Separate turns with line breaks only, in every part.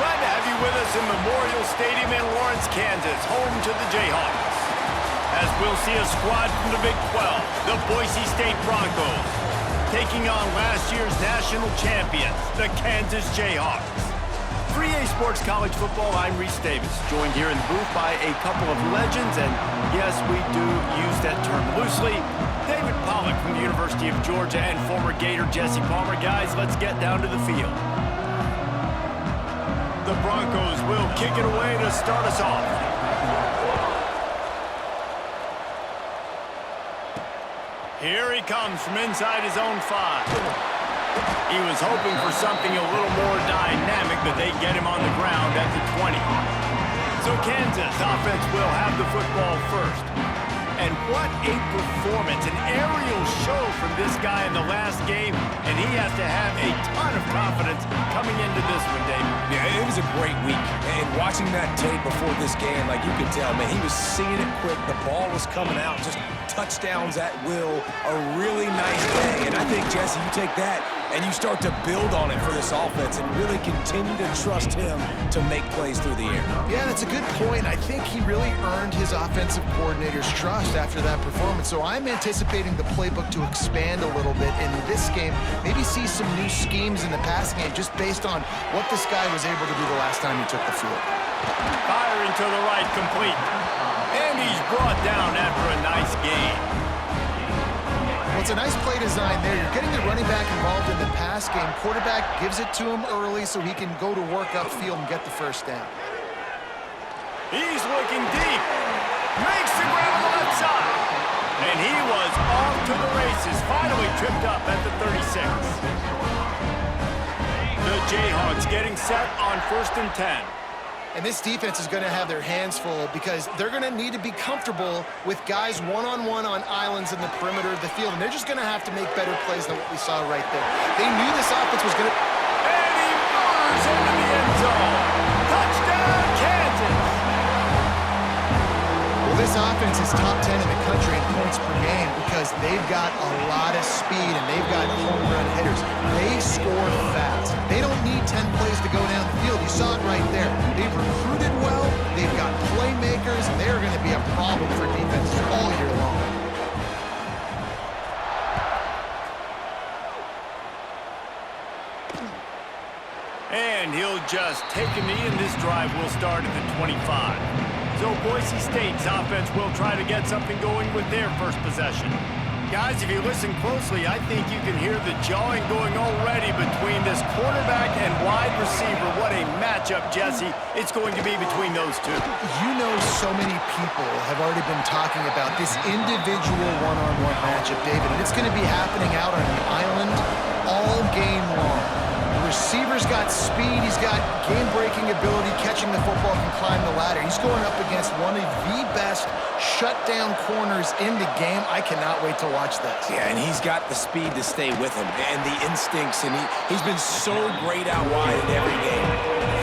Glad to have you with us in Memorial Stadium in Lawrence, Kansas, home to the Jayhawks. As we'll see a squad from the Big 12, the Boise State Broncos, taking on last year's national champions, the Kansas Jayhawks. 3A Sports College Football, I'm Reese Davis, joined here in the booth by a couple of legends, and yes, we do use that term loosely. David Pollack from the University of Georgia and former Gator Jesse Palmer. Guys, let's get down to the field. The Broncos will kick it away to start us off. Here he comes from inside his own 5. He was hoping for something a little more dynamic, but they get him on the ground at the 20. So Kansas offense will have the football first. And what a performance, an aerial show from this guy in the last game, and he has to have a ton of confidence coming into this one, David.
Yeah, it was a great week, and watching that tape before this game, like you could tell, man, he was seeing it quick, the ball was coming out, just touchdowns at will, a really nice day, and I think, Jesse, you take that and you start to build on it for this offense and really continue to trust him to make plays through the air.
Yeah, that's a good point. I think he really earned his offensive coordinator's trust after that performance. So I'm anticipating the playbook to expand a little bit in this game, maybe see some new schemes in the passing game just based on what this guy was able to do the last time he took the field.
Firing to the right, complete. And he's brought down after a nice gain.
Well, it's a nice play design there. You're getting the running back involved in the pass game. Quarterback gives it to him early so he can go to work upfield and get the first down.
He's looking deep. Makes the grab on the left side. And he was off to the races. Finally tripped up at the 36. The Jayhawks getting set on 1st and 10.
And this defense is going to have their hands full because they're going to need to be comfortable with guys one-on-one on islands in the perimeter of the field. And they're just going to have to make better plays than what we saw right there. They knew this offense was going to...
And he murders into the end zone. Touchdown, Kansas!
Well, this offense is top 10 in the country in points per game because they've got a lot of speed and they've got home run hitters. They score fast. They don't need 10 plays to go down the field. You saw it right there. They've recruited well. They've got playmakers. They're going to be a problem for defenses all year long.
And he'll just take a knee, and this drive will start at the 25. So Boise State's offense will try to get something going with their first possession. Guys, if you listen closely, I think you can hear the jawing going already between this quarterback and wide receiver. What a matchup, Jesse, it's going to be between those two.
You know, so many people have already been talking about this individual one-on-one matchup, David, and it's going to be happening out on the island all game long. The receiver's got speed, he's got game-breaking ability, catching the football, can climb the ladder. He's going up against one of the best shutdown corners in the game. I cannot wait to watch this.
Yeah, and he's got the speed to stay with him and the instincts, and he's been so great out wide in every game.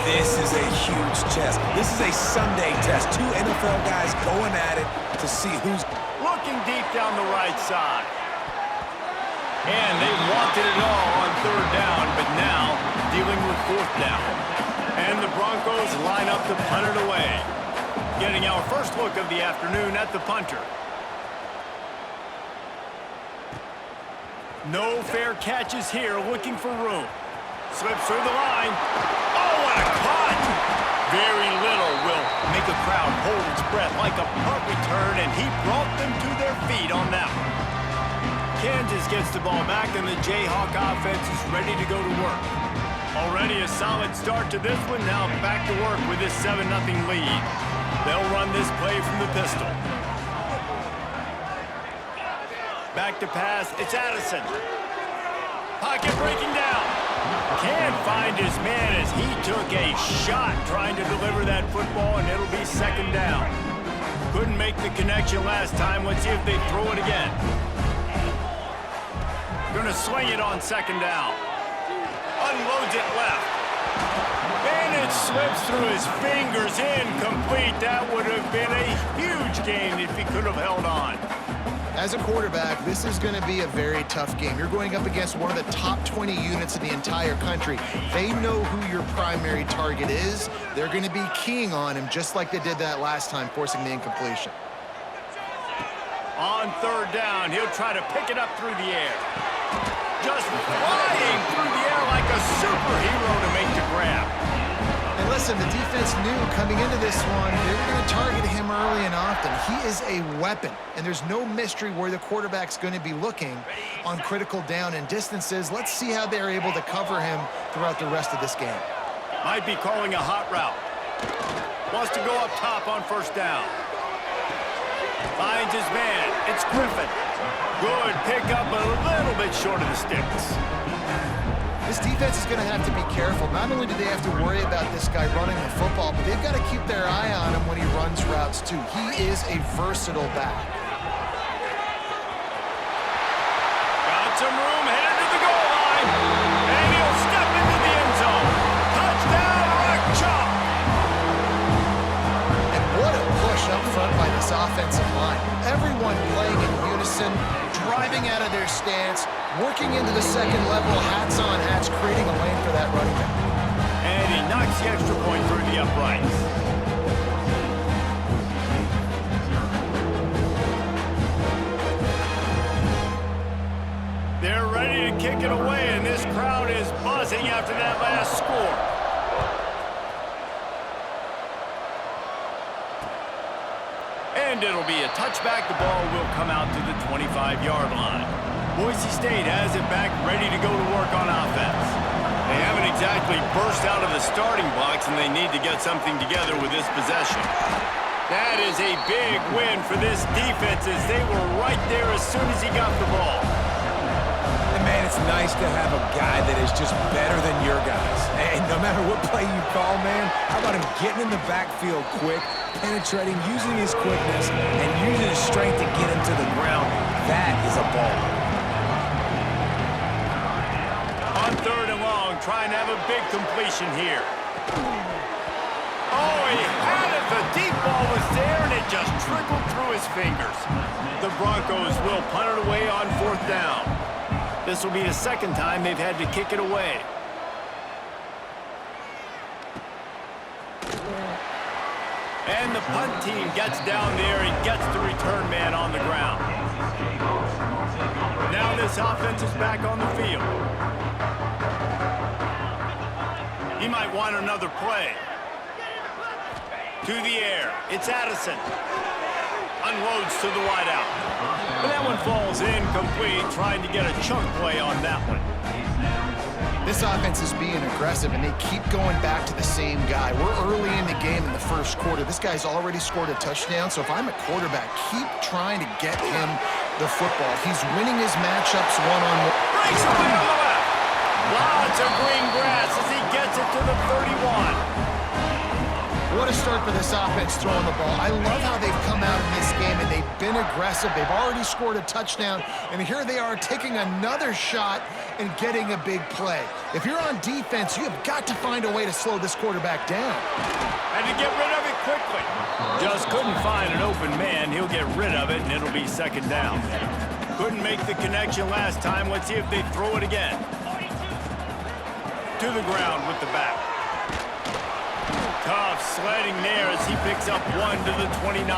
This is a huge test. This is a Sunday test. 2 NFL guys going at it to see who's...
Looking deep down the right side. And they wanted it all on 3rd down, but now dealing with 4th down. And the Broncos line up to punt it away. Getting our first look of the afternoon at the punter. No fair catches here, looking for room. Slips through the line. Oh, what a cut! Very little will make a crowd hold its breath like a punt return, and he brought them to their feet on that one. Kansas gets the ball back, and the Jayhawk offense is ready to go to work. Already a solid start to this one. Now back to work with this 7-0 lead. They'll run this play from the pistol. Back to pass. It's Addison. Pocket breaking down. Can't find his man as he took a shot trying to deliver that football, and it'll be 2nd down. Couldn't make the connection last time. Let's see if they throw it again. Gonna swing it on 2nd down. Unloads it left. And it slips through his fingers, incomplete. That would have been a huge gain if he could have held on.
As a quarterback, this is going to be a very tough game. You're going up against one of the top 20 units in the entire country. They know who your primary target is. They're going to be keying on him just like they did that last time, forcing the incompletion.
On third down, he'll try to pick it up through the air. Just flying through the air like a superhero to make the grab.
And listen, the defense knew coming into this one, they were going to target him early and often. He is a weapon, and there's no mystery where the quarterback's going to be looking on critical down and distances. Let's see how they're able to cover him throughout the rest of this game.
Might be calling a hot route. Wants to go up top on first down. Finds his man. It's Griffin. Good pickup, a little bit short of the sticks.
This defense is going to have to be careful. Not only do they have to worry about this guy running the football, but they've got to keep their eye on him when he runs routes, too. He is a versatile back.
Got some room, headed to the goal line. And he'll step into the end zone. Touchdown, Rock Chalk.
And what a push up front by this offensive line. Everyone playing in unison, driving out of their stance, working into the second level, hats on hats, creating a lane for that running back.
And he knocks the extra point through the uprights. They're ready to kick it away, and this crowd is buzzing after that last score. And it'll be a touchback. The ball will come out to the 25-yard line. Boise State has it back, ready to go to work on offense. They haven't exactly burst out of the starting blocks, and they need to get something together with this possession. That is a big win for this defense, as they were right there as soon as he got the ball.
And man, it's nice to have a guy that is just better than your guys. And no matter what play you call, man, how about him getting in the backfield quick, penetrating, using his quickness, and using his strength to get him to the ground. That is a ball.
On third and long, trying to have a big completion here. Oh, he had it. The deep ball was there, and it just trickled through his fingers. The Broncos will punt it away on fourth down. This will be the second time they've had to kick it away. And the punt team gets down there and gets the return man on the ground. Now this offense is back on the field. He might want another play. To the air. It's Addison. Unloads to the wideout. But that one falls incomplete, trying to get a chunk play on that one.
This offense is being aggressive, and they keep going back to the same guy. We're early in the game in the first quarter. This guy's already scored a touchdown, so if I'm a quarterback, keep trying to get him the football. He's winning his matchups one-on-one.
Breaks away on the left. Lots of green grass as he gets it to the 31.
What a start for this offense throwing the ball. I love how they've come out in this game, and they've been aggressive. They've already scored a touchdown, and here they are taking another shot and getting a big play. If you're on defense, you have got to find a way to slow this quarterback down.
And to get rid of it quickly. Just couldn't find an open man. He'll get rid of it, and it'll be second down. Couldn't make the connection last time. Let's see if they throw it again. To the ground with the back. Tough sledding there as he picks up one to the 29.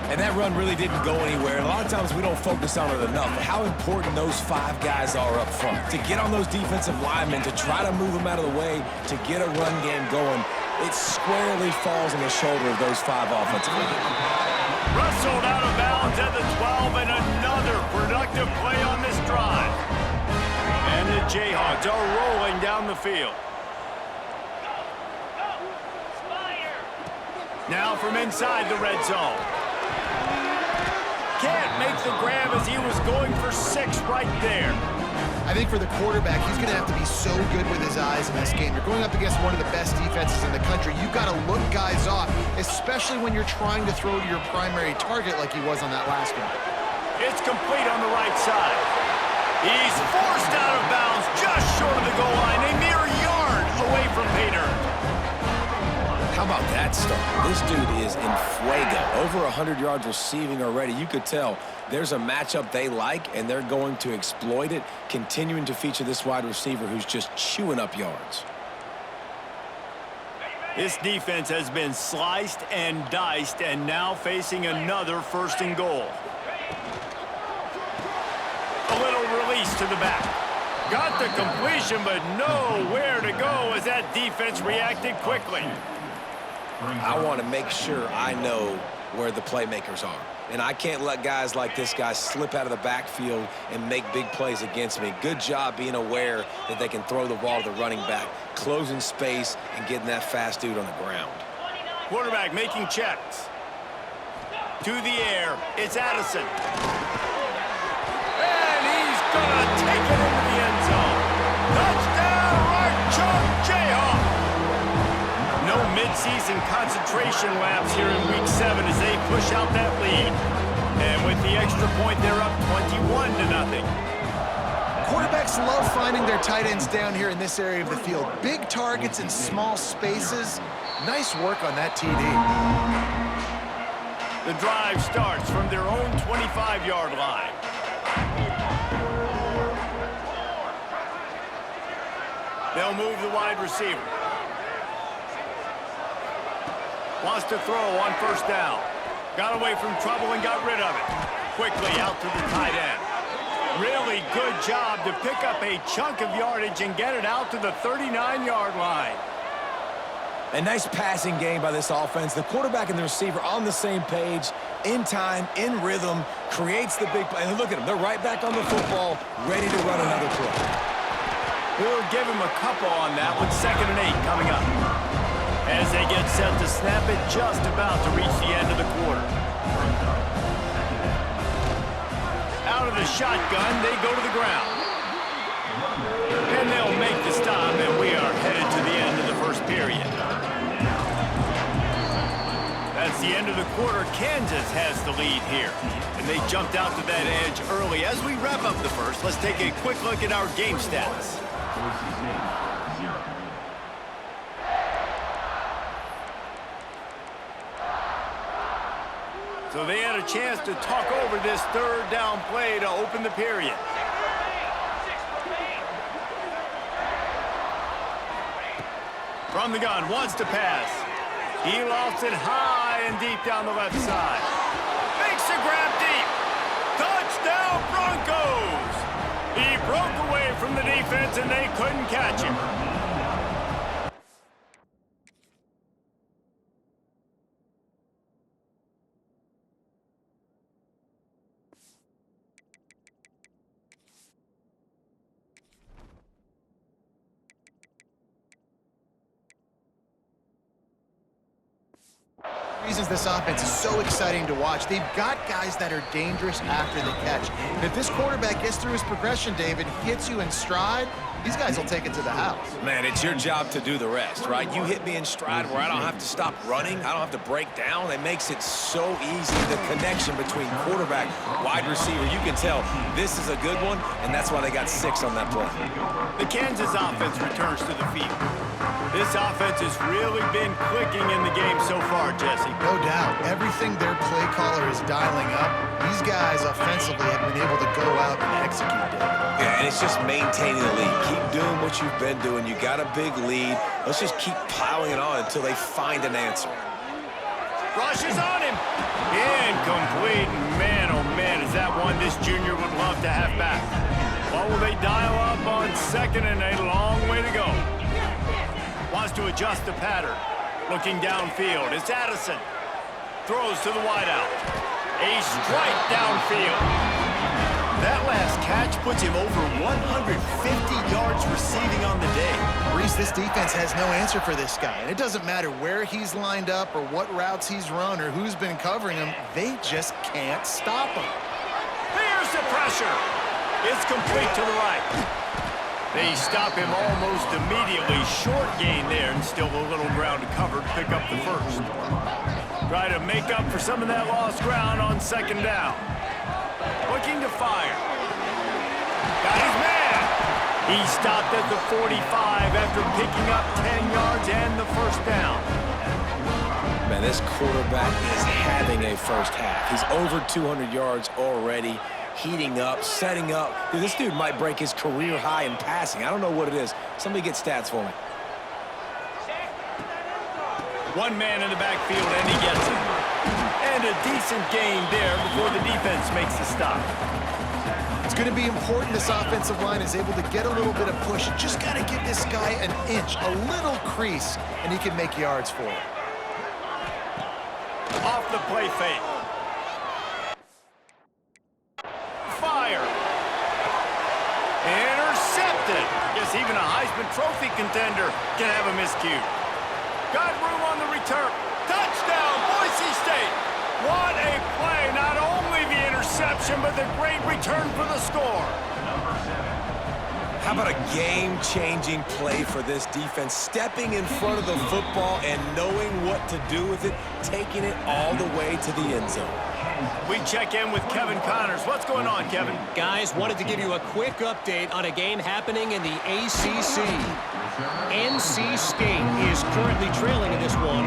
And that run really didn't go anywhere. And a lot of times we don't focus on it enough. But how important those five guys are up front. To get on those defensive linemen, to try to move them out of the way, to get a run game going, it squarely falls on the shoulder of those five offensive linemen.
Wrestled out of bounds at the 12, and another productive play on this drive. And the Jayhawks are rolling down the field. Now from inside the red zone. Can't make the grab as he was going for 6 right there.
I think for the quarterback, he's going to have to be so good with his eyes in this game. You're going up against one of the best defenses in the country. You've got to look guys off, especially when you're trying to throw to your primary target like he was on that last one.
It's complete on the right side. He's forced out of bounds just short of the goal line, a mere yard away from Pater.
How about that start? This dude is in fuego. Over 100 yards receiving already. You could tell there's a matchup they like, and they're going to exploit it, continuing to feature this wide receiver who's just chewing up yards.
This defense has been sliced and diced, and now facing another 1st and goal. A little release to the back. Got the completion, but nowhere to go as that defense reacted quickly.
I want to make sure I know where the playmakers are. And I can't let guys like this guy slip out of the backfield and make big plays against me. Good job being aware that they can throw the ball to the running back, closing space, and getting that fast dude on the ground.
Quarterback making checks. To the air, it's Addison. And he's gonna take it into the end zone. Touchdown, right choke, Jayhawk. No midseason concentration laps here in Week 7 as they push out that lead. And with the extra point, they're up 21-0.
Quarterbacks love finding their tight ends down here in this area of the field. Big targets in small spaces. Nice work on that TD.
The drive starts from their own 25-yard line. They'll move the wide receiver. Wants to throw on 1st down. Got away from trouble and got rid of it. Quickly out to the tight end. Really good job to pick up a chunk of yardage and get it out to the 39-yard line.
A nice passing game by this offense. The quarterback and the receiver on the same page, in time, in rhythm, creates the big play. And look at them. They're right back on the football, ready to run another play.
We'll give him a couple on that with 2nd and 8 coming up. As they get set to snap it, just about to reach the end of the quarter. Out of the shotgun, they go to the ground. And they'll make the stop, and we are headed to the end of the 1st period. That's the end of the quarter. Kansas has the lead here. And they jumped out to that edge early. As we wrap up the 1st, let's take a quick look at our game stats. So they had a chance to talk over this 3rd down play to open the period. From the gun, wants to pass. He lofts it high and deep down the left side. Makes a grab deep. Touchdown, Broncos! He broke away from the defense and they couldn't catch him.
Reasons this offense is so exciting to watch. They've got guys that are dangerous after the catch. And if this quarterback gets through his progression, David, hits you in stride, these guys will take it to the house.
Man, it's your job to do the rest, right? You hit me in stride where I don't have to stop running. I don't have to break down. It makes it so easy, the connection between quarterback, wide receiver. You can tell this is a good one, and that's why they got 6 on that play.
The Kansas offense returns to the field. This offense has really been clicking in the game so far, Jesse.
No doubt. Everything their play caller is dialing up, these guys offensively have been able to go out and execute, David.
Yeah, and it's just maintaining the lead. Keep doing what you've been doing. You got a big lead. Let's just keep piling it on until they find an answer.
Rush is on him. Incomplete. Man, oh man, is that one this junior would love to have back. What will they dial up on 2nd and a long way to go? Wants to adjust the pattern. Looking downfield. It's Addison. Throws to the wideout. A strike downfield. That last catch puts him over 150 yards receiving on the day.
Reese, this defense has no answer for this guy. And it doesn't matter where he's lined up or what routes he's run or who's been covering him. They just can't stop him.
Here's the pressure. It's complete to the right. They stop him almost immediately. Short gain there, and still a little ground to cover to pick up the 1st. Try to make up for some of that lost ground on 2nd down. Looking to fire. Got his man. He stopped at the 45 after picking up 10 yards and the 1st down.
Man, this quarterback is having a first half. He's over 200 yards already, heating up, setting up. Dude, this dude might break his career high in passing. I don't know what it is. Somebody get stats for me.
One man in the backfield, and he gets it. And a decent gain there before the defense makes the stop.
It's going to be important this offensive line is able to get a little bit of push. Just got to give this guy an inch, a little crease, and he can make yards for it.
Off the play fake. Fire. Intercepted. Guess even a Heisman Trophy contender can have a miscue. Got room on the return. Touchdown, Boise State. What a play. Not only the interception, but the great return for the score.
How about a game-changing play for this defense? Stepping in front of the football and knowing what to do with it, taking it all the way to the end zone.
We check in with Kevin Connors. What's going on, Kevin?
Guys, wanted to give you a quick update on a game happening in the ACC. NC State is currently trailing in this one,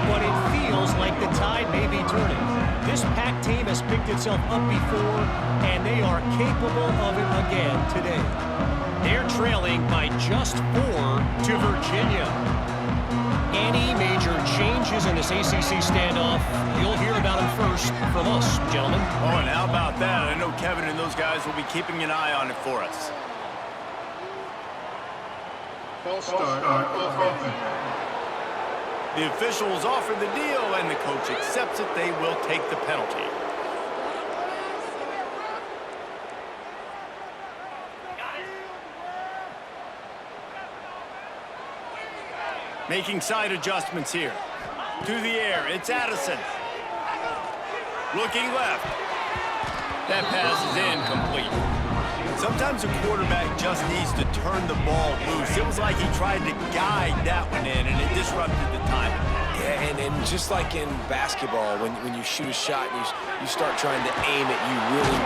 but it feels like the tide may be turning. This Pac team has picked itself up before, and they are capable of it again today. They're trailing by just 4 to Virginia. Any major changes in this ACC standoff, you'll hear about them first from us, gentlemen.
Oh, and how about that? I know Kevin and those guys will be keeping an eye on it for us.
False start of offense.
The officials offer the deal, and the coach accepts it. They will take the penalty. Making side adjustments here. To the air, it's Addison. Looking left. That pass is incomplete. Sometimes a quarterback just needs to turn the ball loose. It was like he tried to guide that one in, and it disrupted the timing.
Yeah, and just like in basketball, when you shoot a shot and you start trying to aim it, you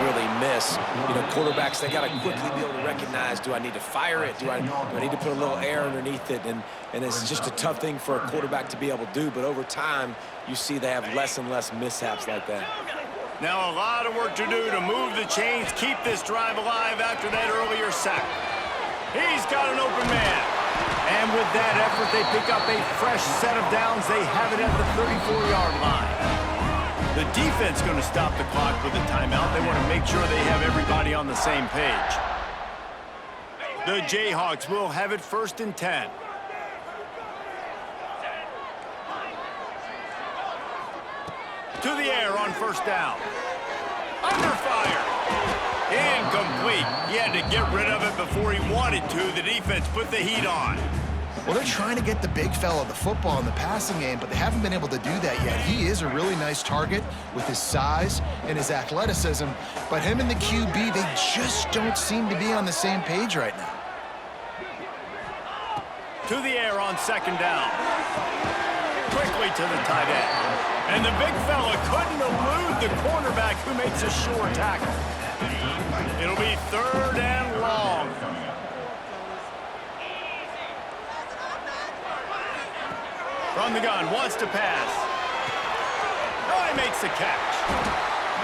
really miss. You know, quarterbacks, they got to quickly be able to recognize, do I need to fire it? Do I need to put a little air underneath it? And it's just a tough thing for a quarterback to be able to do. But over time, you see they have less and less mishaps like that.
Now a lot of work to do to move the chains, keep this drive alive after that earlier sack. He's got an open man. And with that effort, they pick up a fresh set of downs. They have it at the 34-yard line. The defense going to stop the clock with a timeout. They want to make sure they have everybody on the same page. The Jayhawks will have it 1st and 10. To the air on 1st down. Under fire. Incomplete. He had to get rid of it before he wanted to. The defense put the heat on.
Well, they're trying to get the big fella the football in the passing game, but they haven't been able to do that yet. He is a really nice target with his size and his athleticism, but him and the QB, they just don't seem to be on the same page right now.
To the air on 2nd down. Quickly to the tight end. And the big fella couldn't elude the cornerback who makes a sure tackle. It'll be 3rd and long. From the gun, wants to pass. Oh, he makes the catch.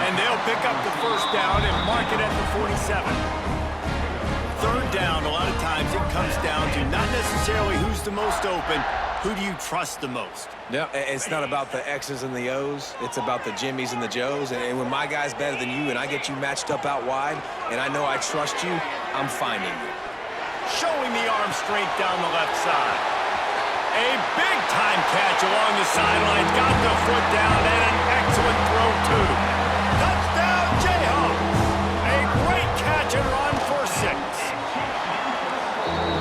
And they'll pick up the 1st down and mark it at the 47. 3rd down, a lot of times it comes down to not necessarily who's the most open, who do you trust the most?
Yeah, it's not about the X's and the O's. It's about the Jimmies and the Joes. And when my guy's better than you and I get you matched up out wide and I know I trust you, I'm finding you.
Showing the arm strength down the left side. A big-time catch along the sidelines. Got the foot down and an excellent throw, too. Touchdown, Jayhawks. A great catch and run for 6.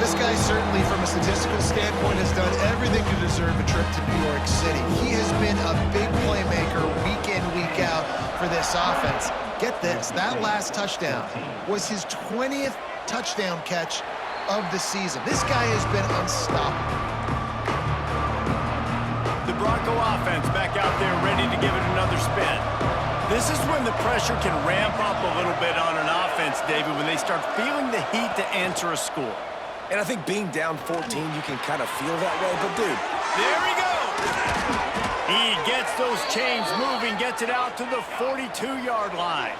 This guy certainly, from a statistical standpoint, has done everything to deserve a trip to New York City. He has been a big playmaker week in, week out for this offense. Get this, that last touchdown was his 20th touchdown catch of the season. This guy has been unstoppable.
The Bronco offense back out there ready to give it another spin. This is when the pressure can ramp up a little bit on an offense, David, when they start feeling the heat to answer a score.
And I think being down 14, you can kind of feel that way. But, dude,
there he goes. He gets those chains moving, gets it out to the 42-yard line.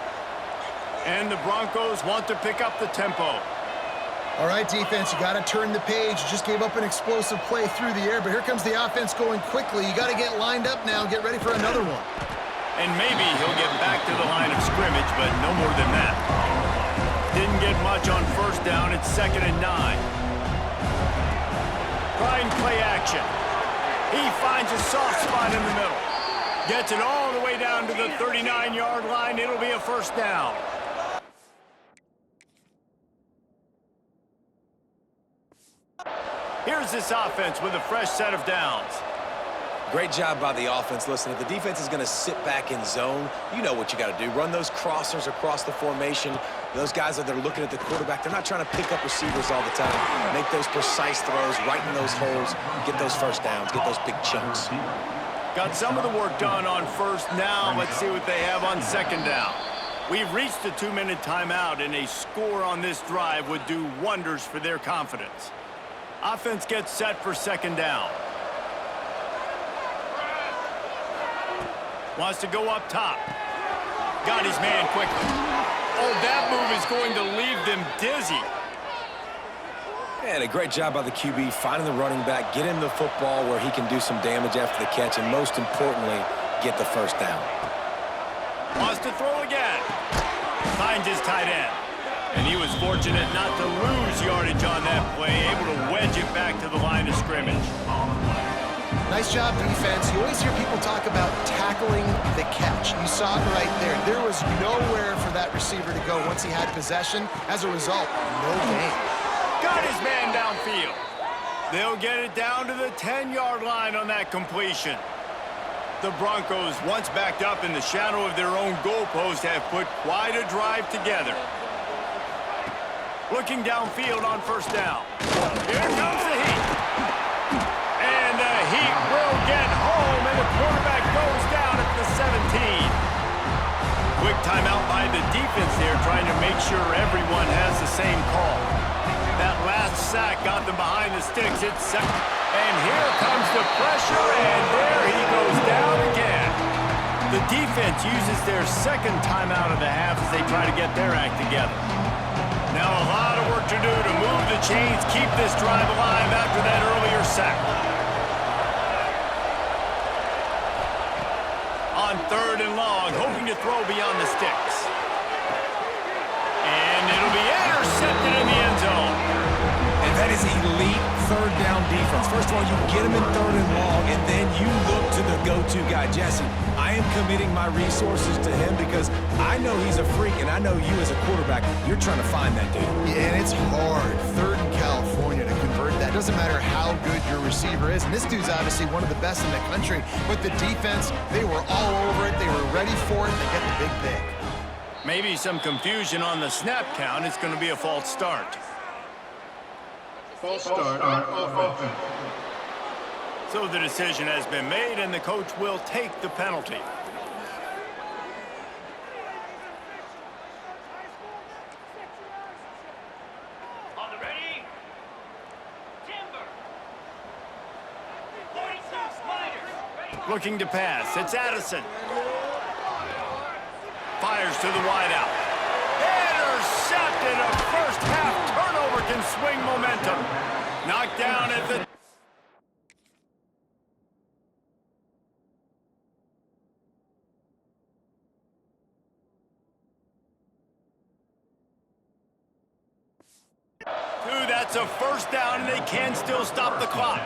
And the Broncos want to pick up the tempo.
All right, defense, you got to turn the page. You just gave up an explosive play through the air, but here comes the offense going quickly. You got to get lined up now and get ready for another one.
And maybe he'll get back to the line of scrimmage, but no more than that. Didn't get much on first down. It's 2nd and 9. Trying play action. He finds a soft spot in the middle. Gets it all the way down to the 39-yard line. It'll be a first down. Here's this offense with a fresh set of downs.
Great job by the offense. Listen, if the defense is going to sit back in zone, you know what you got to do. Run those crossers across the formation. Those guys that are looking at the quarterback, they're not trying to pick up receivers all the time. Make those precise throws, right in those holes, get those first downs, get those big chunks.
Got some of the work done on first. Now let's see what they have on 2nd down. We've reached the 2-minute timeout, and a score on this drive would do wonders for their confidence. Offense gets set for 2nd down. Wants to go up top. Got his man quickly. Oh, that move is going to leave them dizzy.
And a great job by the QB finding the running back, get him the football where he can do some damage after the catch, and most importantly, get the first down.
Wants to throw again. Finds his tight end. And he was fortunate not to lose yardage on that play, able to wedge it back to the line of scrimmage.
Nice job, defense. You always hear people talk about tackling the catch. You saw it right there. There was nowhere for that receiver to go once he had possession. As a result, no gain.
Got his man downfield. They'll get it down to the 10-yard line on that completion. The Broncos, once backed up in the shadow of their own goalpost, have put quite a drive together. Looking downfield on first down. Here comes the heat. And the heat will get home, and the quarterback goes down at the 17. Quick timeout by the defense there, trying to make sure everyone has the same call. That last sack got them behind the sticks. It's second. And here comes the pressure, and there he goes down again. The defense uses their 2nd timeout of the half as they try to get their act together. Now a lot of work to do to move the chains, keep this drive alive after that earlier sack. On 3rd and long, hoping to throw beyond the sticks. And it'll be intercepted in the end zone.
And that is elite 3rd down defense. First of all, you get him in 3rd and long, and then you look to the go-to guy. Jesse, I am committing my resources to him because I know he's a freak, and I know you as a quarterback, you're trying to find that dude.
Yeah, and it's hard, 3rd in California, to convert that. Doesn't matter how good your receiver is. And this dude's obviously one of the best in the country. But the defense, they were all over it. They were ready for it. They get the big pick.
Maybe some confusion on the snap count. It's going to be a false start.
False start on offense.
So the decision has been made, and the coach will take the penalty.
On the ready. Timber.
Looking to pass. It's Addison. Fires to the wideout. Intercepted. A first half turnover can swing momentum. Knocked down at the... That's a first down, and they can still stop the clock.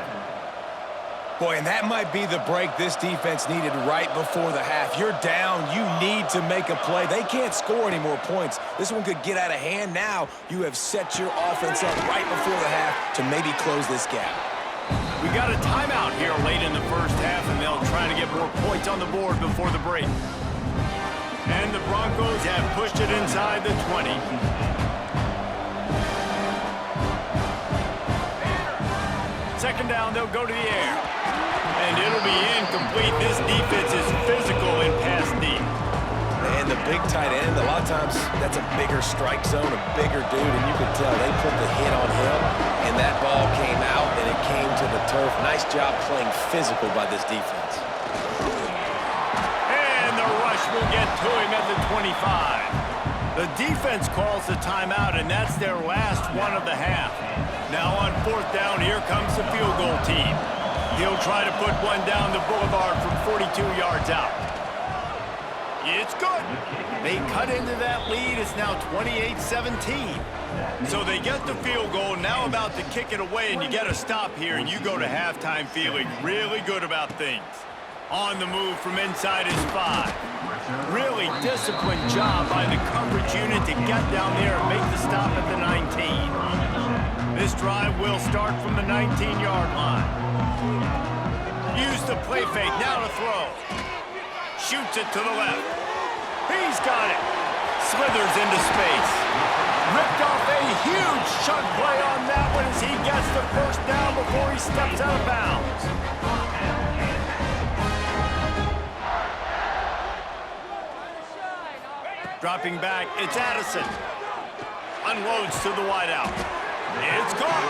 Boy, and that might be the break this defense needed right before the half. You're down. You need to make a play. They can't score any more points. This one could get out of hand. Now you have set your offense up right before the half to maybe close this gap.
We got a timeout here late in the first half, and they'll try to get more points on the board before the break. And the Broncos have pushed it inside the 20. Second down, they'll go to the air. And it'll be incomplete. This defense is physical in pass deep.
And the big tight end, a lot of times that's a bigger strike zone, a bigger dude, and you can tell they put the hit on him, and that ball came out, and it came to the turf. Nice job playing physical by this defense.
to him at the 25. The defense calls the timeout, and that's their last one of the half. Now on 4th down, here comes the field goal team. He'll try to put one down the boulevard from 42 yards out. It's good. They cut into that lead. It's now 28-17. So they get the field goal, now about to kick it away, and you get a stop here, and you go to halftime feeling really good about things. On the move from inside his 5. Really disciplined job by the coverage unit to get down there and make the stop at the 19. This drive will start from the 19-yard line. Use the play fake, now to throw. Shoots it to the left. He's got it. Slithers into space. Ripped off a huge chunk play on that one as he gets the first down before he steps out of bounds. Dropping back, it's Addison. Unloads to the wideout. It's caught.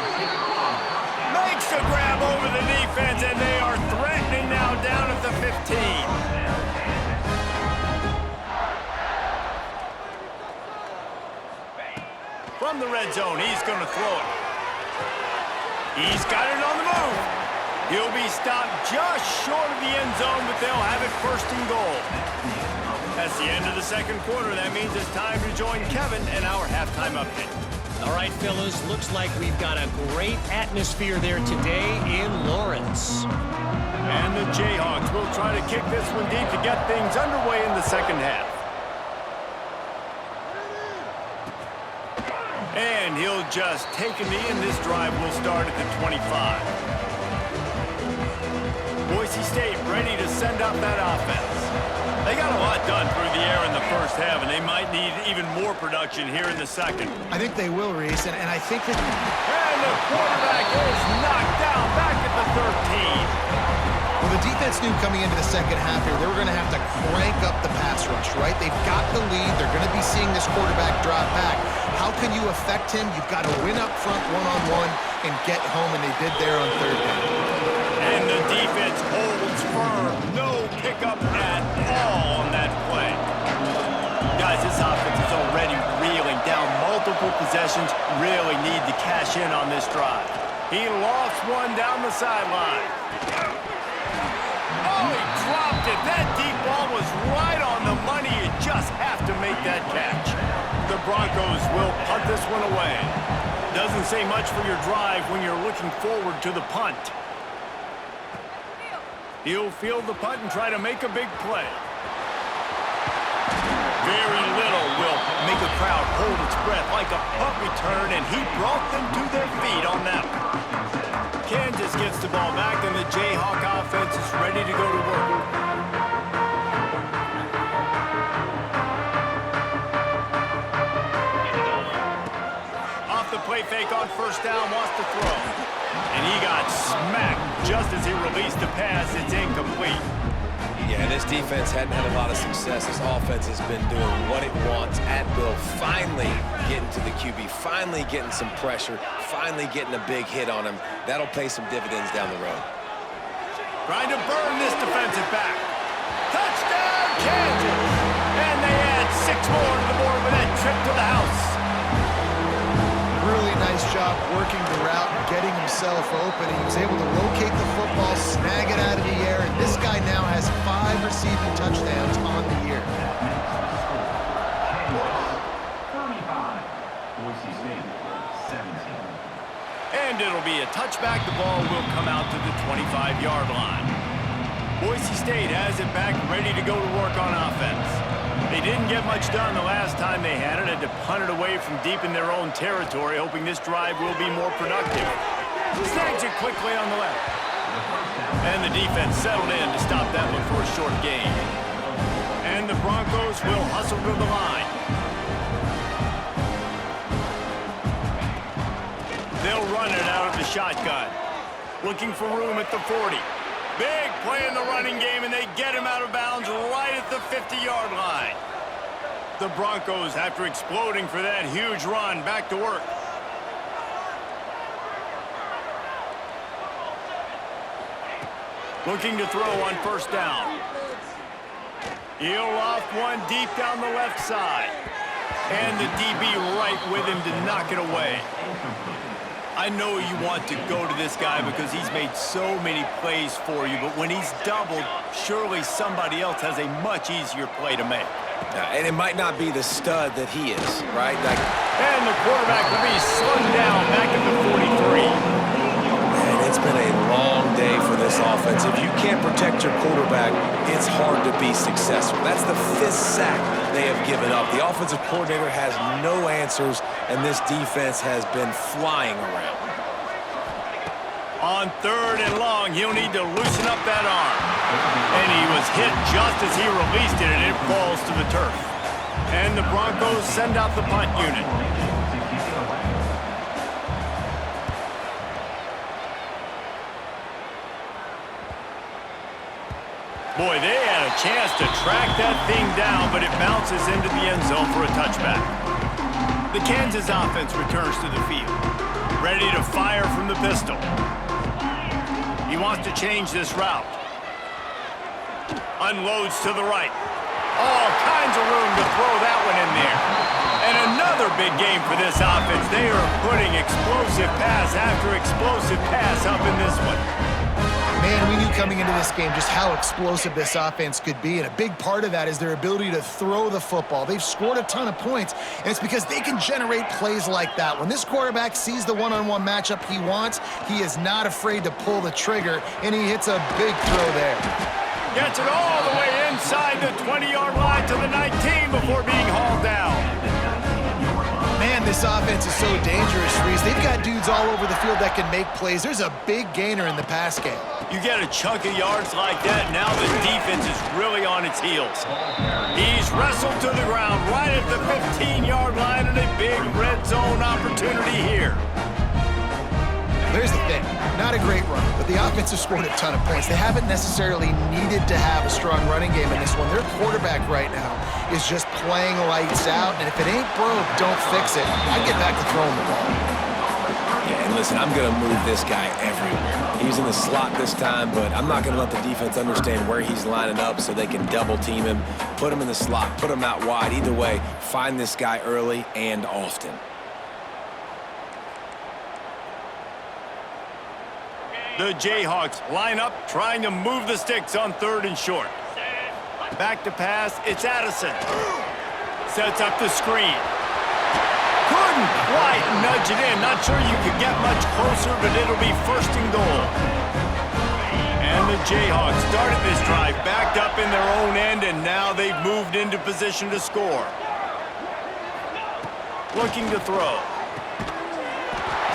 Makes the grab over the defense, and they are threatening now down at the 15. From the red zone, he's going to throw it. He's got it on the move. He'll be stopped just short of the end zone, but they'll have it 1st and goal. That's the end of the 2nd quarter. That means it's time to join Kevin and our halftime update.
All right, fellas, looks like we've got a great atmosphere there today in Lawrence.
And the Jayhawks will try to kick this one deep to get things underway in the 2nd half. And he'll just take a knee, and this drive will start at the 25. Boise State ready to send up that offense. They got a lot done through the air in the 1st half, and they might need even more production here in the 2nd.
I think they will, Reese, and I think that...
And the quarterback is knocked down back at the 13.
Well, the defense knew coming into the 2nd half here, they were going to have to crank up the pass rush, right? They've got the lead. They're going to be seeing this quarterback drop back. How can you affect him? You've got to win up front one-on-one and get home, and they did there on 3rd down.
And the defense holds firm. No pickup at all on that play. Guys, this offense is already reeling down multiple possessions. Really need to cash in on this drive. He lost one down the sideline. Oh, he dropped it. That deep ball was right on the money. You just have to make that catch. The Broncos will punt this one away. Doesn't say much for your drive when you're looking forward to the punt. He'll field the punt and try to make a big play. Very little will make a crowd hold its breath like a punt return, and he brought them to their feet on that one. Kansas gets the ball back, and the Jayhawk offense is ready to go to work. Off the play fake on 1st down, wants to throw. And he got smacked just as he released the pass. It's incomplete.
Yeah, this defense hadn't had a lot of success. This offense has been doing what it wants at will. Finally getting to the QB, finally getting some pressure, finally getting a big hit on him. That'll pay some dividends down the road.
Trying to burn this defensive back. Touchdown, Kansas! And they add 6 more to the board with that trip to the house.
Really nice job working the route and getting himself open. He was able to locate the football, snag it out of the air, and this guy now has 5 receiving touchdowns on the year.
35. Boise State, 17.
And it'll be a touchback. The ball will come out to the 25-yard line. Boise State has it back, ready to go to work on offense. They didn't get much done the last time they had it. Had to punt it away from deep in their own territory, hoping this drive will be more productive. Snags it quickly on the left. And the defense settled in to stop that one for a short gain. And the Broncos will hustle to the line. They'll run it out of the shotgun. Looking for room at the 40. Big play in the running game, and they get him out of bounds right at the 50-yard line. The Broncos, after exploding for that huge run, back to work. Looking to throw on 1st down. He'll loft one deep down the left side. And the DB right with him to knock it away. I know you want to go to this guy because he's made so many plays for you, but when he's doubled, surely somebody else has a much easier play to make.
And it might not be the stud that he is, right?
And the quarterback will be slowed down back at the 43.
And it's been a long day for this offense. If you can't protect your quarterback, it's hard to be successful. That's the 5th sack they have given up. The offensive coordinator has no answers, and this defense has been flying around.
On 3rd and long, he'll need to loosen up that arm. And he was hit just as he released it, and it falls to the turf. And the Broncos send out the punt unit. Boy, they had a chance to track that thing down, but it bounces into the end zone for a touchback. The Kansas offense returns to the field, ready to fire from the pistol. He wants to change this route. Unloads to the right. All kinds of room to throw that one in there. And another big game for this offense. They are putting explosive pass after explosive pass up in this one.
Man, we knew coming into this game just how explosive this offense could be, and a big part of that is their ability to throw the football. They've scored a ton of points, and it's because they can generate plays like that. When this quarterback sees the one-on-one matchup he wants, he is not afraid to pull the trigger, and he hits a big throw there.
Gets it all the way inside the 20-yard line to the 19 before being hauled down.
Man, this offense is so dangerous, Reese. They've got dudes all over the field that can make plays. There's a big gainer in the pass game.
You get a chunk of yards like that, now the defense is really on its heels. He's wrestled to the ground right at the 15-yard line, and a big red zone opportunity here.
Here's the thing, not a great run, but the offense has scored a ton of points. They haven't necessarily needed to have a strong running game in this one. Their quarterback right now is just playing lights out, and if it ain't broke, don't fix it. I get back to throwing the ball.
Yeah, and listen, I'm going to move this guy everywhere. He's in the slot this time, but I'm not going to let the defense understand where he's lining up so they can double team him, put him in the slot, put him out wide. Either way, find this guy early and often.
The Jayhawks line up, trying to move the sticks on 3rd and short. Back to pass, it's Addison. Sets up the screen. Couldn't quite nudge it in. Not sure you could get much closer, but it'll be 1st and goal. And the Jayhawks started this drive backed up in their own end, and now they've moved into position to score. Looking to throw.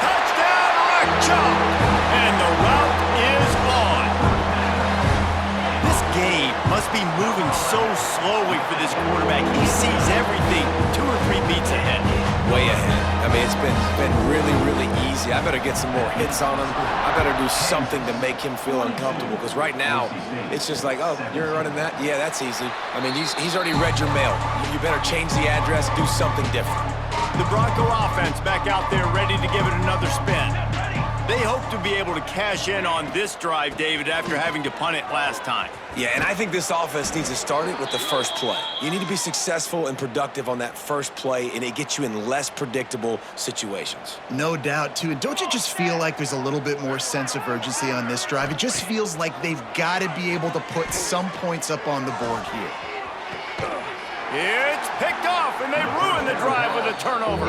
Touchdown, Rock Chop! And the route is on. This game must be moving so slowly for this quarterback. He sees everything 2 or 3 beats ahead.
Way ahead. I mean, it's been really, really easy. I better get some more hits on him. I better do something to make him feel uncomfortable, because right now, it's just like, oh, you're running that? Yeah, that's easy. I mean, he's already read your mail. You better change the address, do something different.
The Bronco offense back out there ready to give it another spin. They hope to be able to cash in on this drive, David, after having to punt it last time.
Yeah, and I think this offense needs to start it with the first play. You need to be successful and productive on that first play, and it gets you in less predictable situations.
No doubt, too. And don't you just feel like there's a little bit more sense of urgency on this drive? It just feels like they've got to be able to put some points up on the board here.
It's picked off, and they ruin the drive with a turnover.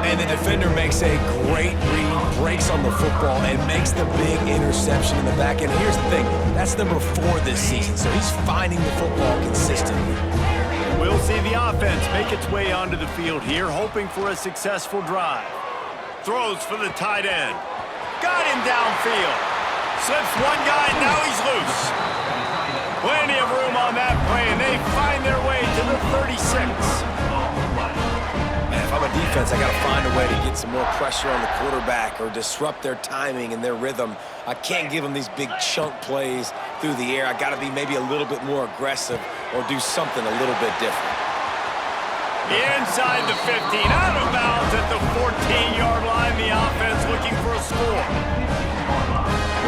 And the defender makes a great read, breaks on the football, and makes the big interception in the back end. Here's the thing, that's number 4 this season, so he's finding the football consistently.
We'll see the offense make its way onto the field here, hoping for a successful drive. Throws for the tight end. Got him downfield. Slips one guy, now he's loose. Plenty of room on that play, and they find their way to the 36.
Man, if I'm a defense, I got to find a way to get some more pressure on the quarterback or disrupt their timing and their rhythm. I can't give them these big chunk plays through the air. I got to be maybe a little bit more aggressive or do something a little bit different.
Inside the 15, out of bounds at the 14-yard line. The offense looking for a score.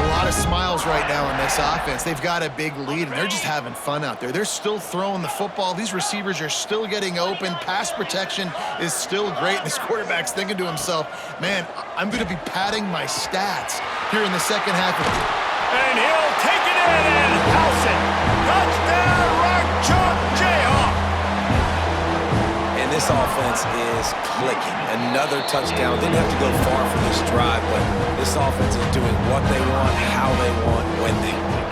A lot of smiles themselves right now in this offense. They've got a big lead, and they're just having fun out there. They're still throwing the football. These receivers are still getting open. Pass protection is still great. This quarterback's thinking to himself, man, I'm going to be padding my stats here in the second half.
And he'll take it in and house it. Touchdown, Rock Chalk Jayhawk.
And this offense is clicking. Another touchdown. Didn't have to go far for this drive, but this offense is doing what they want, how they want, when they want.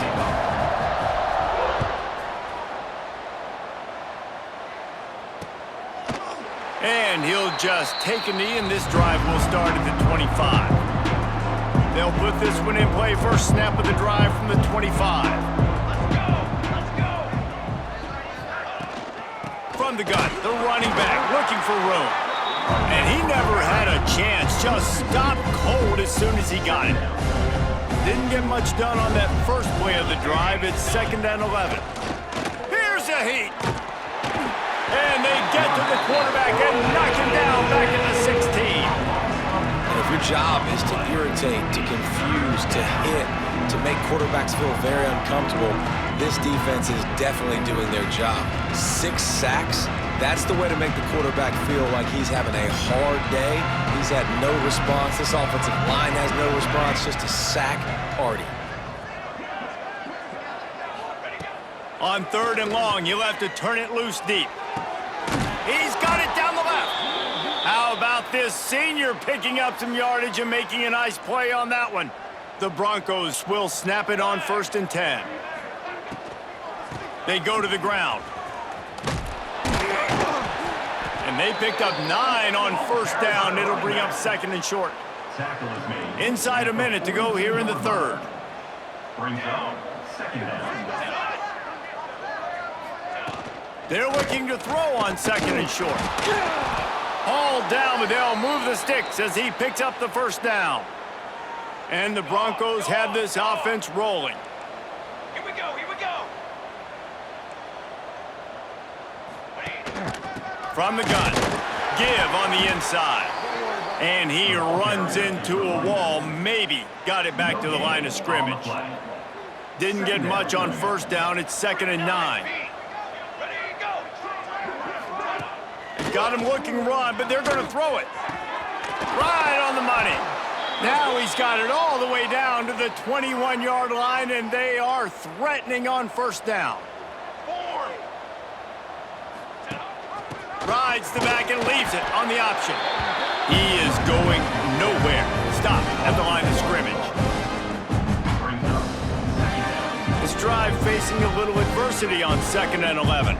And he'll just take a knee, and this drive will start at the 25. They'll put this one in play. First snap of the drive from the 25.
Let's go.
From the gun, the running back looking for room. And he never had a chance. Just stopped cold as soon as he got it. Didn't get much done on that first play of the drive. It's 2nd and 11. Here's a heat. And they get to the quarterback and knock him down back at the 16.
And if your job is to irritate, to confuse, to hit, to make quarterbacks feel very uncomfortable, this defense is definitely doing their job. 6 sacks, that's the way to make the quarterback feel like he's having a hard day. He's had no response. This offensive line has no response, just a sack party.
On 3rd and long, you'll have to turn it loose deep. He's got it down the left. How about this senior picking up some yardage and making a nice play on that one? The Broncos will snap it on 1st and 10. They go to the ground. And they picked up 9 on 1st down. It'll bring up 2nd and short.
Tackle is made.
Inside a minute to go here in the 3rd.
Brings up 2nd down.
They're looking to throw on 2nd and short. All down, but they'll move the sticks as he picks up the 1st down. And the Broncos have this offense rolling.
Here we go.
From the gun, give on the inside. And he runs into a wall, maybe got it back to the line of scrimmage. Didn't get much on 1st down, it's 2nd and 9. Got him looking run, but they're going to throw it. Right on the money. Now he's got it all the way down to the 21-yard line, and they are threatening on 1st down. Rides the back and leaves it on the option. He is going nowhere. Stop at the line of scrimmage. This drive facing a little adversity on 2nd and 11.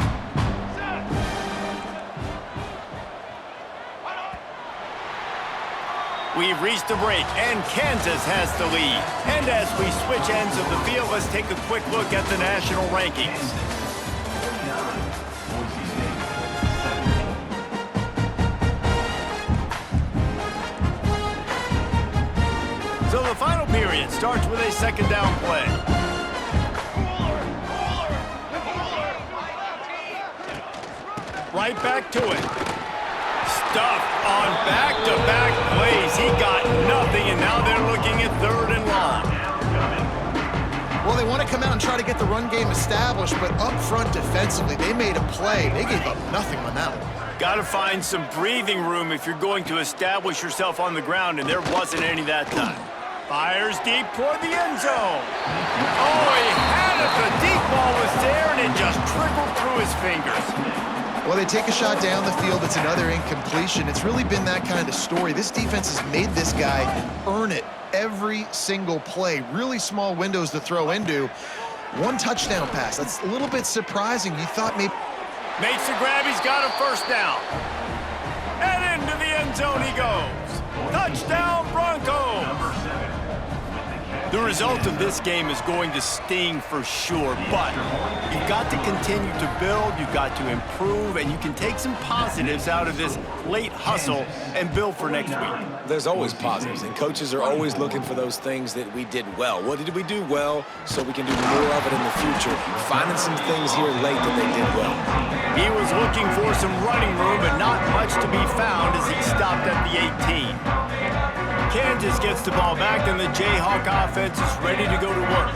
We've reached a break, and Kansas has the lead. And as we switch ends of the field, let's take a quick look at the national rankings. So the final period starts with a 2nd down play. Right back to it. Stuffed on back-to-back plays. He got nothing, and now they're looking at 3rd and long.
Well, they want to come out and try to get the run game established, but up front defensively, they made a play. They gave up nothing on that one.
Got to find some breathing room if you're going to establish yourself on the ground, and there wasn't any that time. Fires deep toward the end zone. Oh, he had it. The deep ball was there, and it just trickled through his fingers.
Well, they take a shot down the field. It's another incompletion. It's really been that kind of story. This defense has made this guy earn it every single play. Really small windows to throw into. 1 touchdown pass. That's a little bit surprising. You thought maybe...
Makes the grab. He's got a 1st down. And into the end zone he goes. Touchdown, Broncos. The result of this game is going to sting for sure, but you've got to continue to build, you've got to improve, and you can take some positives out of this late hustle and build for next week.
There's always positives, and coaches are always looking for those things that we did well. What did we do well so we can do more of it in the future? Finding some things here late that they did well.
He was looking for some running room, but not much to be found as he stopped at the 18. Kansas gets the ball back, and the Jayhawk offense is ready to go to work.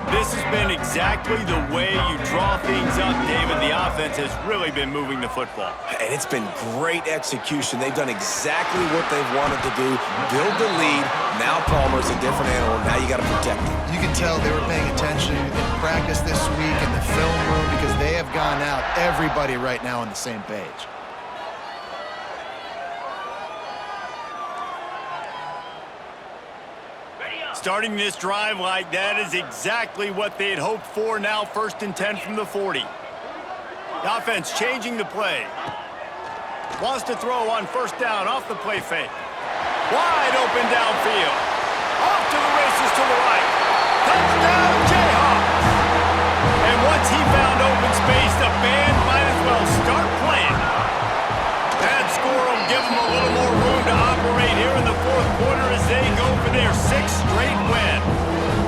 This has been exactly the way you draw things up, David. The offense has really been moving the football.
And it's been great execution. They've done exactly what they've wanted to do. Build the lead. Now Palmer's a different animal. Now you got to protect him.
You can tell they were paying attention in practice this week in the film room because they have gone out, everybody right now on the same page.
Starting this drive like that is exactly what they had hoped for. Now 1st and 10 from the 40. The offense changing the play. Wants to throw on 1st down off the play fake. Wide open downfield. Off to the races to the right. Touchdown Jayhawks. And once he found open space, the band might as well start playing. That score will give them a little more room to operate here in the 4th quarter as they go for their 6th straight win.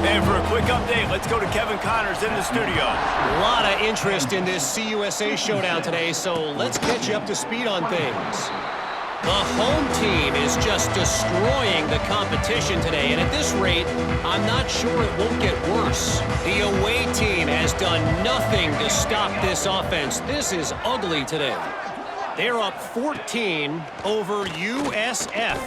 And for a quick update, let's go to Kevin Connors in the studio.
A lot of interest in this CUSA showdown today, so let's catch you up to speed on things. The home team is just destroying the competition today, and at this rate, I'm not sure it won't get worse. The away team has done nothing to stop this offense. This is ugly today. They're up 14 over USF.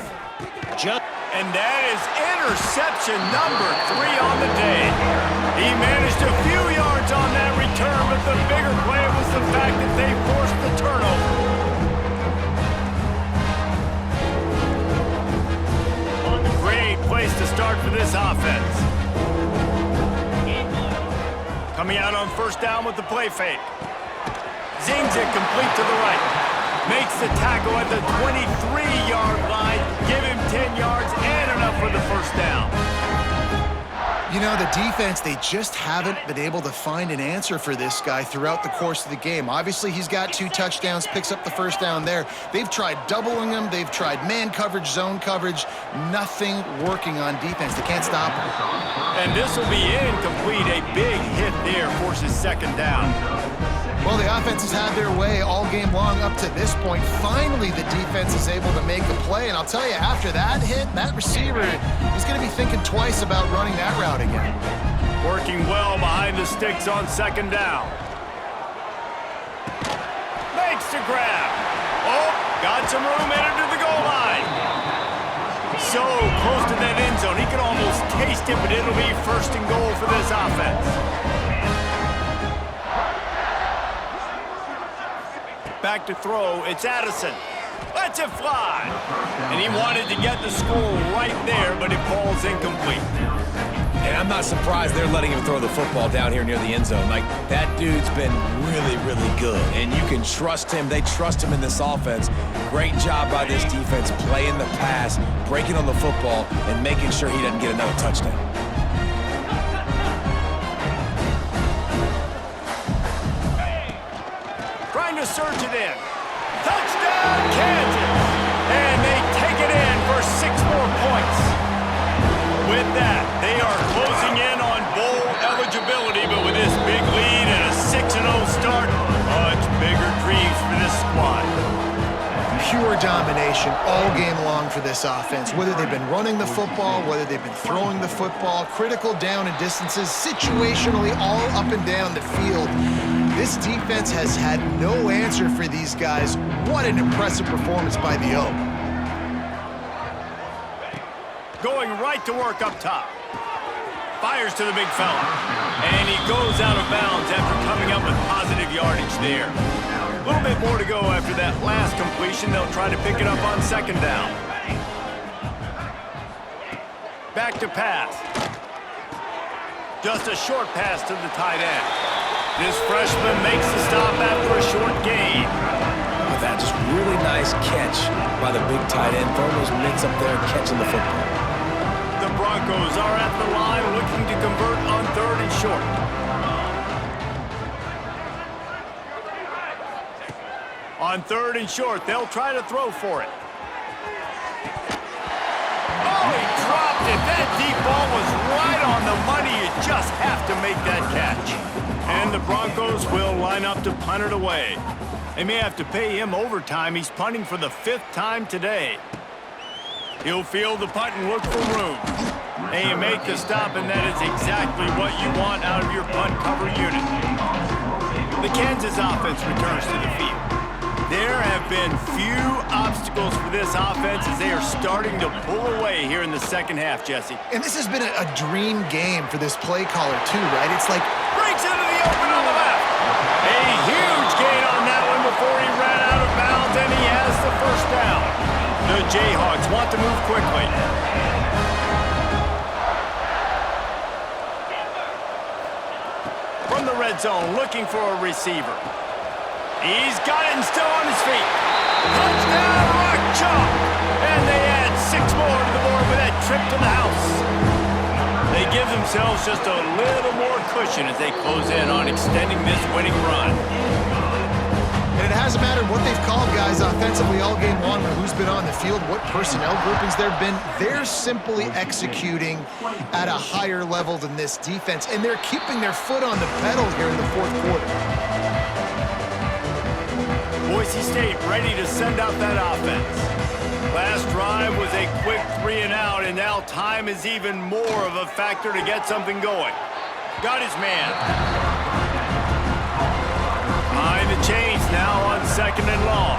And that is interception number 3 on the day. He managed a few yards on that return, but the bigger play was the fact that they forced the turnover. Great place to start for this offense. Coming out on 1st down with the play fake. Zings it complete to the right. Makes the tackle at the 23-yard line. Give him 10 yards and enough for the 1st down.
You know, the defense, they just haven't been able to find an answer for this guy throughout the course of the game. Obviously, he's got 2 touchdowns, picks up the 1st down there. They've tried doubling him. They've tried man coverage, zone coverage. Nothing working on defense. They can't stop him.
And this will be incomplete. A big hit there forces 2nd down.
Well, the offense has had their way all game long up to this point. Finally, the defense is able to make a play. And I'll tell you, after that hit, that receiver is going to be thinking twice about running that route again.
Working well behind the sticks on 2nd down. Makes the grab. Oh, got some room, headed to the goal line. So close to that end zone. He could almost taste it, but it'll be 1st and goal for this offense. Back to throw, it's Addison. Lets it fly. And he wanted to get the score right there, but it falls incomplete.
And I'm not surprised they're letting him throw the football down here near the end zone. Like, that dude's been really, really good. And you can trust him. They trust him in this offense. Great job by this defense playing the pass, breaking on the football, and making sure he doesn't get another touchdown.
To surge it in. Touchdown, Kansas! And they take it in for 6 more points. With that, they are closing in on bowl eligibility, but with this big lead and a 6-0 start, much bigger dreams for this squad.
Pure domination all game long for this offense. Whether they've been running the football, whether they've been throwing the football, critical down and distances, situationally all up and down the field. This defense has had no answer for these guys. What an impressive performance by the O.
Going right to work up top. Fires to the big fella. And he goes out of bounds after coming up with positive yardage there. A little bit more to go after that last completion. They'll try to pick it up on 2nd down. Back to pass. Just a short pass to the tight end. This freshman makes the stop after a short gain.
Oh, that just really nice catch by the big tight end. Throwing those mitts up there and catching the football.
The Broncos are at the line looking to convert on 3rd and short. On 3rd and short, they'll try to throw for it. Oh, he dropped it. That deep ball was right on the money. You just have to make that catch. And the Broncos will line up to punt it away. They may have to pay him overtime. He's punting for the 5th time today. He'll field the punt and look for room. And you make the stop, and that is exactly what you want out of your punt cover unit. The Kansas offense returns to the field. There have been few obstacles for this offense as they are starting to pull away here in the second half, Jesse.
And this has been a dream game for this play caller too, right? It's like
Breaks into the open on the left. A huge gain on that one before he ran out of bounds, and he has the first down. The Jayhawks want to move quickly. From the red zone, looking for a receiver. He's got it and still on his feet. Touchdown, Rock Chalk! And they add 6 more to the board with that trip to the house. They give themselves just a little more cushion as they close in on extending this winning run.
And it hasn't mattered what they've called, guys, offensively all game long, or who's been on the field, what personnel groupings there have been. They're simply executing at a higher level than this defense, and they're keeping their foot on the pedal here in the fourth quarter.
Boise State ready to send out that offense. Last drive was a quick 3-and-out, and now time is even more of a factor to get something going. Got his man. Behind the chains now on 2nd and long.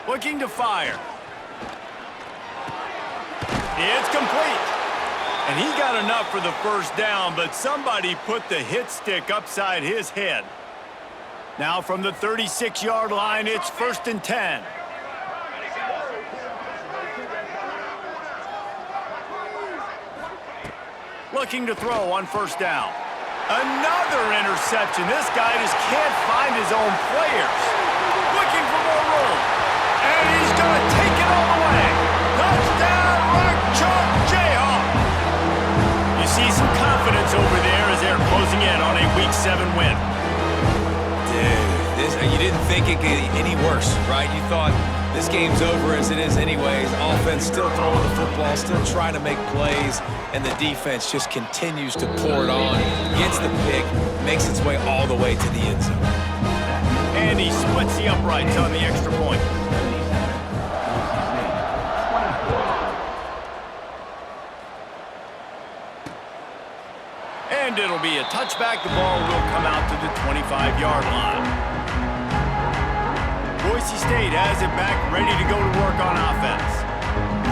Looking to fire. It's complete. And he got enough for the first down, but somebody put the hit stick upside his head. Now from the 36-yard line, it's 1st and 10. Looking to throw on 1st down. Another interception. This guy just can't find his own players. Looking for more room. And he's going to take it all the way. Touchdown, Rock Chalk Jayhawk. You see some confidence over there as they're closing in on a Week 7 win.
Dude, you didn't think it could get any worse, right? You thought this game's over as it is anyways. Offense still throwing the football, still trying to make plays, and the defense just continues to pour it on, gets the pick, makes its way all the way to the end zone.
And he splits the uprights on the extra point. And it'll be a touchback. The ball will come out to the 25-yard line. Boise State has it back, ready to go to work on offense.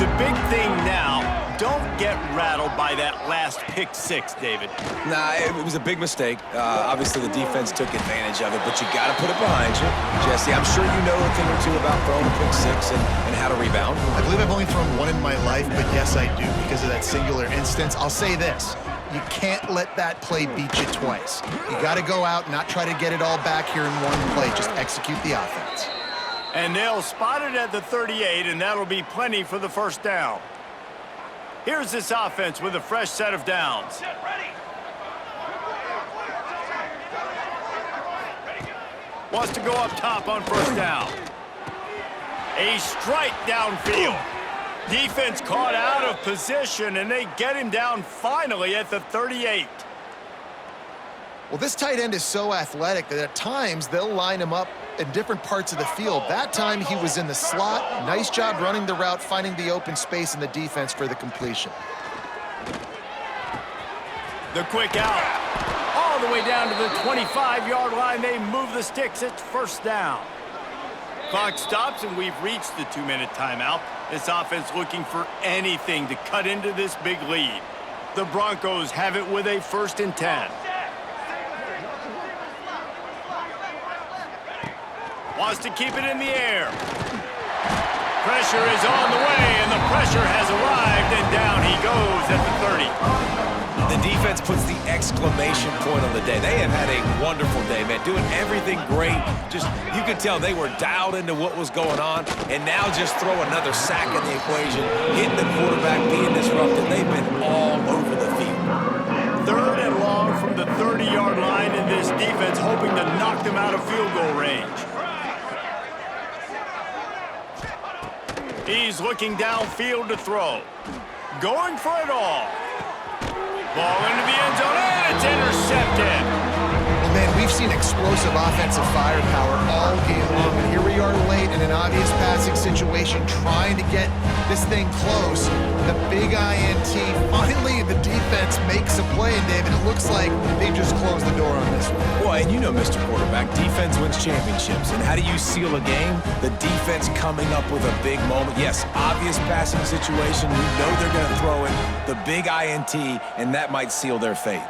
The big thing now, don't get rattled by that last pick 6, David.
Nah, it was a big mistake. Obviously, the defense took advantage of it, but you got to put it behind you. Jesse, I'm sure you know a thing or two about throwing a pick 6 and how to rebound.
I believe I've only thrown one in my life, but yes, I do because of that singular instance. I'll say this. You can't let that play beat you twice. You got to go out and not try to get it all back here in one play. Just execute the offense.
And they'll spot it at the 38, and that'll be plenty for the first down. Here's this offense with a fresh set of downs. Wants to go up top on 1st down. A strike downfield. Defense caught out of position, and they get him down finally at the 38.
Well, this tight end is so athletic that at times they'll line him up in different parts of the field. That time he was in the slot. Nice job running the route, finding the open space in the defense for the completion.
The quick out. All the way down to the 25-yard line. They move the sticks. It's 1st down. Clock stops, and we've reached the 2-minute timeout. This offense looking for anything to cut into this big lead. The Broncos have it with a 1st and 10. Wants to keep it in the air. Pressure is on the way, and the pressure has arrived, and down he goes at the 30.
The defense puts the exclamation point on the day. They have had a wonderful day, man, doing everything great. Just, you could tell they were dialed into what was going on, and now just throw another sack in the equation, hitting the quarterback, being disrupted. They've been all over the field.
3rd and long from the 30-yard line, and this defense hoping to knock them out of field goal range. He's looking downfield to throw. Going for it all. Ball into the end zone, and it's intercepted.
Well, man, we We've seen explosive offensive firepower all game long, and here we are late in an obvious passing situation trying to get this thing close. The big INT, finally the defense makes a play, and David, it looks like they just closed the door on this one.
Well, and you know, Mr. Quarterback, defense wins championships. And how do you seal a game? The defense coming up with a big moment. Yes, obvious passing situation. We know they're going to throw it. The big INT, and that might seal their fate.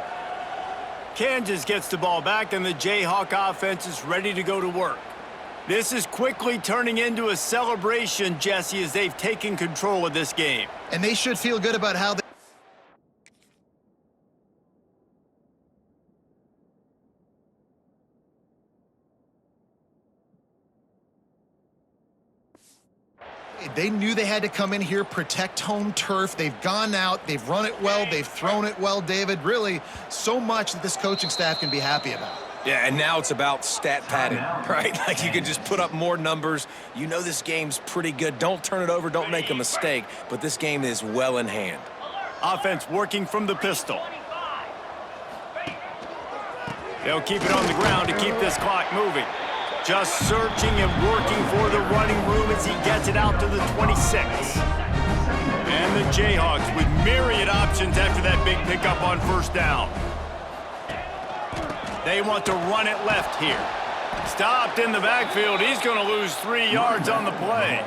Kansas gets the ball back, and the Jayhawk offense is ready to go to work. This is quickly turning into a celebration, Jesse, as they've taken control of this game.
And they should feel good about how they knew they had to come in here, protect home turf. They've gone out, they've run it well, they've thrown it well, David. Really, so much that this coaching staff can be happy about.
Yeah, and now it's about stat padding, right? Like you can just put up more numbers. You know this game's pretty good. Don't turn it over, don't make a mistake, but this game is well in hand.
Offense working from the pistol. They'll keep it on the ground to keep this clock moving. Just searching and working for the running room as he gets it out to the 26. And the Jayhawks with myriad options after that big pickup on first down. They want to run it left here. Stopped in the backfield. He's going to lose 3 yards on the play.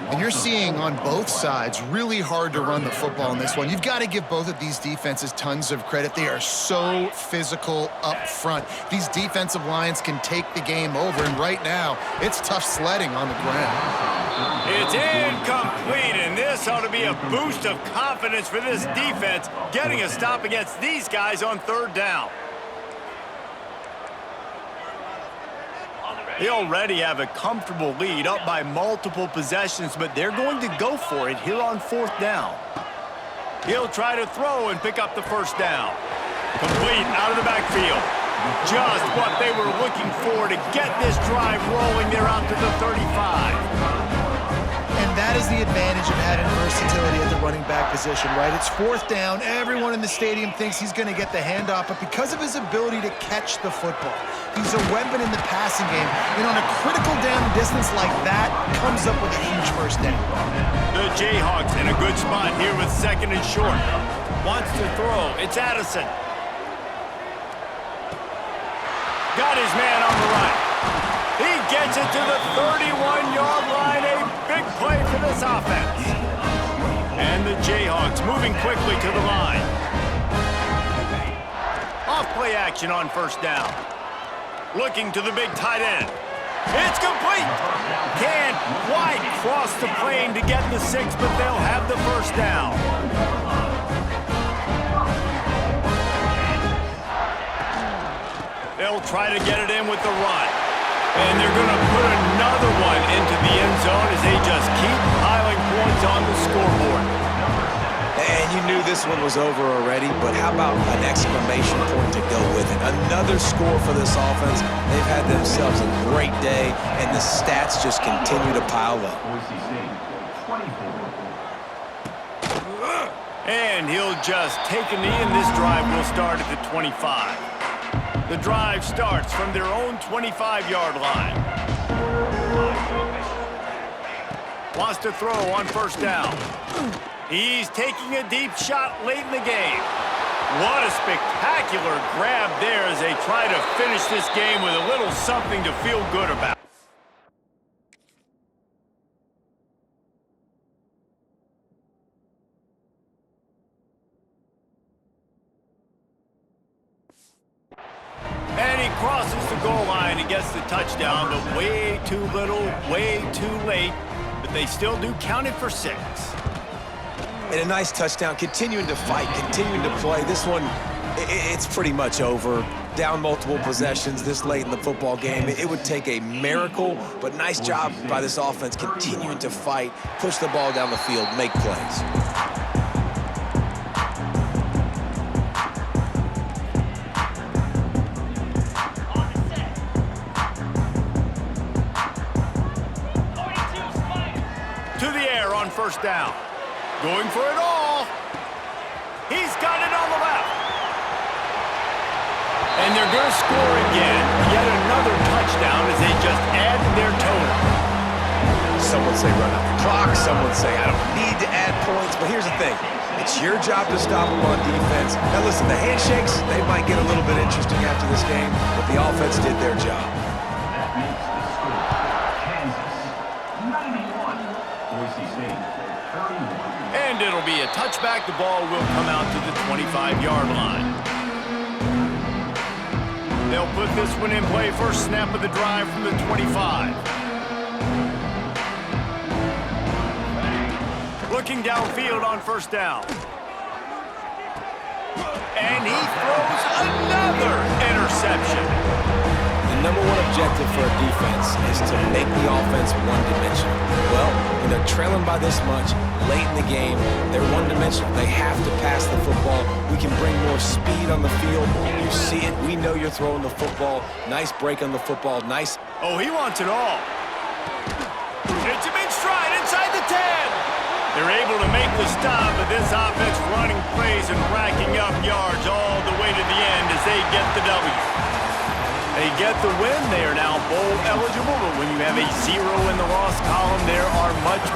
And you're seeing on both sides really hard to run the football in this one. You've got to give both of these defenses tons of credit. They are so physical up front. These defensive lines can take the game over, and right now, it's tough sledding on the ground.
It's incomplete, and this ought to be a boost of confidence for this defense, getting a stop against these guys on third down. They already have a comfortable lead, up by multiple possessions, but they're going to go for it here on fourth down. He'll try to throw and pick up the first down. Complete out of the backfield. Just what they were looking for to get this drive rolling. They're out to the 35.
And that is the advantage of having versatility at the running back position, right? It's fourth down. Everyone in the stadium thinks he's going to get the handoff, but because of his ability to catch the football, he's a weapon in the passing game. And on a critical down distance like that, comes up with a huge first down.
The Jayhawks in a good spot here with second and short. Wants to throw. It's Addison. Got his man on the right. He gets it to the 31-yard line. A big play for this offense. And the Jayhawks moving quickly to the line. Off play action on first down. Looking to the big tight end. It's complete. Can't quite cross the plane to get the 6, but they'll have the first down. They'll try to get it in with the run. And they're going to put another one into the end zone as they just keep piling points on the scoreboard.
And you knew this one was over already, but how about an exclamation point to go with it? Another score for this offense. They've had themselves a great day, and the stats just continue to pile up.
Boise State, 24.
And he'll just take a knee, and this drive will start at the 25. The drive starts from their own 25-yard line. Wants to throw on first down. He's taking a deep shot late in the game. What a spectacular grab there as they try to finish this game with a little something to feel good about. And he crosses the goal line and gets the touchdown, but way too little, way too late. But they still do count it for 6.
And a nice touchdown, continuing to fight, continuing to play. This one, it's pretty much over. Down multiple possessions this late in the football game. It would take a miracle, but nice job by this offense continuing to fight, push the ball down the field, make plays.
First down. Going for it all. He's got it on the left. And they're going to score again. Yet another touchdown as they just add to their total.
Some would say run out the clock. Some would say I don't need to add points. But here's the thing. It's your job to stop them on defense. Now listen, the handshakes, they might get a little bit interesting after this game, but the offense did their job.
That makes the score Kansas 91, Boise State 31.
And it'll be a touchback. The ball will come out to the 25-yard line. They'll put this one in play. First snap of the drive from the 25. Looking downfield on first down. And he throws another interception.
The number one objective for a defense is to make the offense one-dimensional. Well, when they're trailing by this much, late in the game, they're one-dimensional. They have to pass the football. We can bring more speed on the field. You see it. We know you're throwing the football. Nice break on the football. Nice.
Oh, he wants it all. It's him in stride inside the 10. They're able to make the stop, but this offense running plays and racking up yards all the way to the end as they get the W. They get the win. They are now bowl eligible, but when you have a 0 in the loss column, there are much